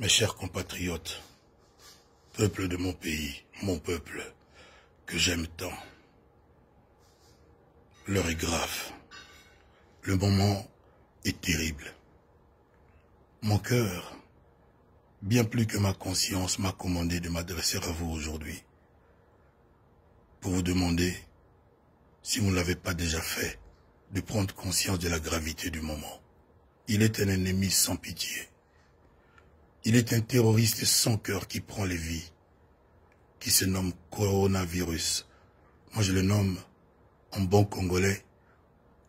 Mes chers compatriotes, peuple de mon pays, mon peuple, que j'aime tant, l'heure est grave, le moment est terrible. Mon cœur, bien plus que ma conscience, m'a commandé de m'adresser à vous aujourd'hui pour vous demander, si vous ne l'avez pas déjà fait, de prendre conscience de la gravité du moment. Il est un ennemi sans pitié. Il est un terroriste sans cœur qui prend les vies, qui se nomme coronavirus. Moi, je le nomme, en bon congolais,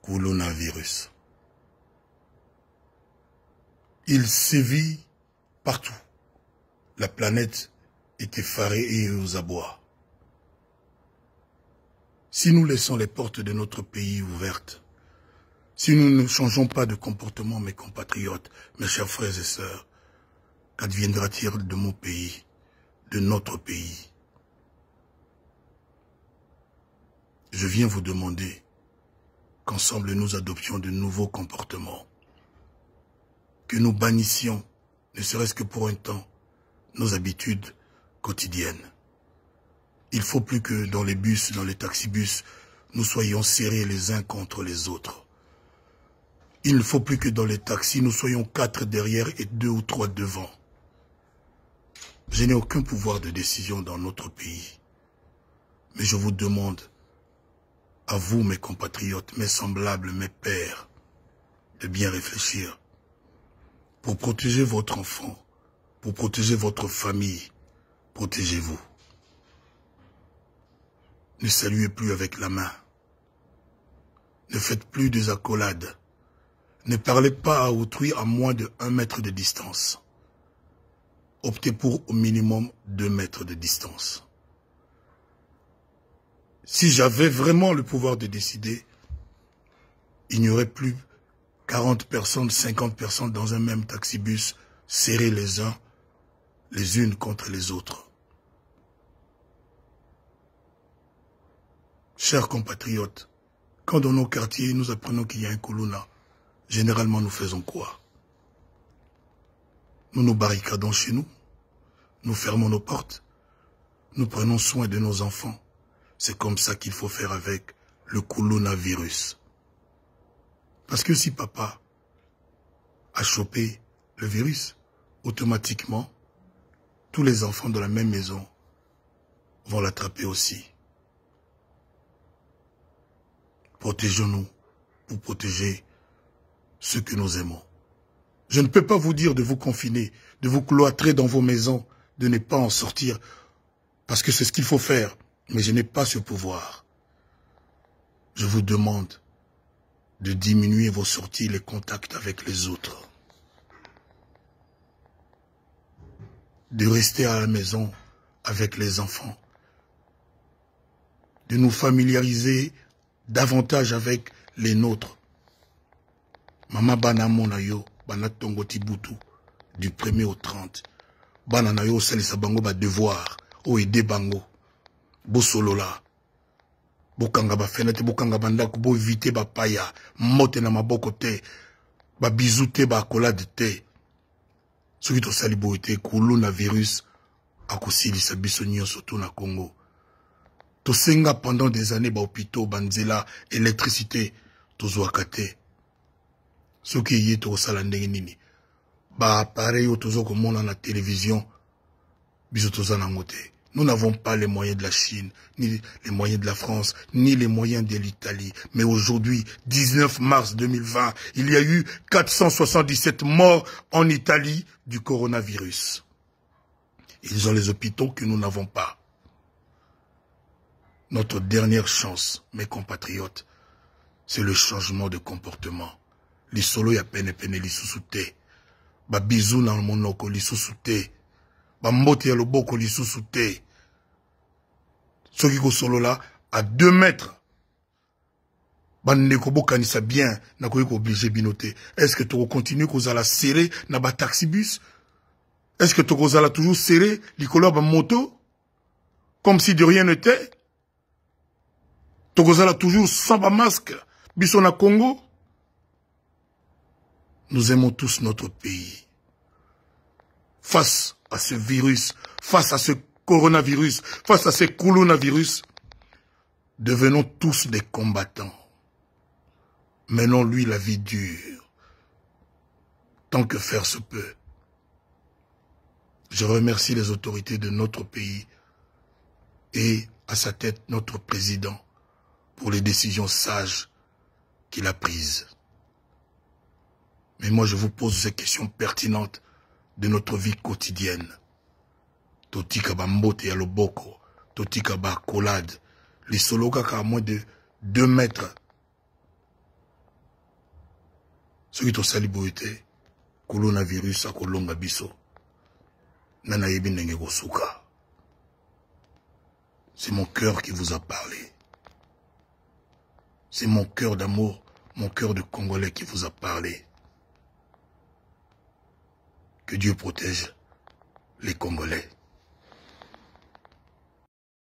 coronavirus. Il sévit partout. La planète est effarée et aux abois. Si nous laissons les portes de notre pays ouvertes, si nous ne changeons pas de comportement, mes compatriotes, mes chers frères et sœurs, qu'adviendra-t-il de mon pays, de notre pays? Je viens vous demander qu'ensemble nous adoptions de nouveaux comportements, que nous bannissions, ne serait-ce que pour un temps, nos habitudes quotidiennes. Il ne faut plus que dans les bus, dans les taxibus, nous soyons serrés les uns contre les autres. Il ne faut plus que dans les taxis, nous soyons 4 derrière et 2 ou 3 devant. Je n'ai aucun pouvoir de décision dans notre pays. Mais je vous demande, à vous mes compatriotes, mes semblables, mes pères, de bien réfléchir. Pour protéger votre enfant, pour protéger votre famille, protégez-vous. Ne saluez plus avec la main. Ne faites plus des accolades. Ne parlez pas à autrui à moins de 1 mètre de distance. Optez pour au minimum 2 mètres de distance. Si j'avais vraiment le pouvoir de décider, il n'y aurait plus 40 personnes, 50 personnes dans un même taxibus, serrés les uns, les unes contre les autres. Chers compatriotes, quand dans nos quartiers nous apprenons qu'il y a un Kuluna, généralement nous faisons quoi? Nous nous barricadons chez nous, nous fermons nos portes, nous prenons soin de nos enfants. C'est comme ça qu'il faut faire avec le coronavirus. Parce que si papa a chopé le virus, automatiquement, tous les enfants de la même maison vont l'attraper aussi. Protégeons-nous pour protéger ceux que nous aimons. Je ne peux pas vous dire de vous confiner, de vous cloîtrer dans vos maisons, de ne pas en sortir, parce que c'est ce qu'il faut faire, mais je n'ai pas ce pouvoir. Je vous demande de diminuer vos sorties, les contacts avec les autres, de rester à la maison avec les enfants, de nous familiariser davantage avec les nôtres. Mama bana mona yo, bana tongo tibutu, du 1er au 30. Bana na yo salisa bango ba devoir, o aider bango. Bo solola. Bo kanga ba fenêtre, bo kanga bandako, bo éviter ba paya, mote na maboko te, ba bisou te, ba accolade te. Soki to sali bo ete, coronavirus, akosilisa biso nyonso to na Congo. Tosenga pendant des années ba hôpitaux, banzela, électricité, tozwaka te. Soki yé to sala ndenge nini. Ba appareil yo tozo komona na télévision, biso toza nango te. Nous n'avons pas les moyens de la Chine, ni les moyens de la France, ni les moyens de l'Italie. Mais aujourd'hui, 19 mars 2020, il y a eu 477 morts en Italie du coronavirus. Ils ont les hôpitaux que nous n'avons pas. Notre dernière chance, mes compatriotes, c'est le changement de comportement. Lisolo ya pene pene lisusu te. Ba bisou na monoko lisusu te. Ba mbote ya loboko lisusu te. Soki ko solo là à 2 mètres. Ba ndeko bokanisa bien na ko obligé binote. Est-ce que tu continues ko zala serrer na ba taxibus? Est-ce que tu ko zala toujours serrer likolo ba moto comme si de rien n'était? Tu ko zala toujours sans ba masque biso na Congo? Nous aimons tous notre pays. face à ce virus, face à ce coronavirus, face à ce coronavirus, devenons tous des combattants. Menons-lui la vie dure, tant que faire se peut. Je remercie les autorités de notre pays et à sa tête notre président pour les décisions sages qu'il a prises. Mais moi je vous pose ces questions pertinentes de notre vie quotidienne. Totika bambote ya loboko, totika ba kolade, les soloka à moins de 2 mètres. Ce qui est saliboité, coronavirus a kolonga biso. Nana yebi nenge kosuka. C'est mon cœur qui vous a parlé. C'est mon cœur d'amour, mon cœur de Congolais qui vous a parlé. Que Dieu protège les Congolais.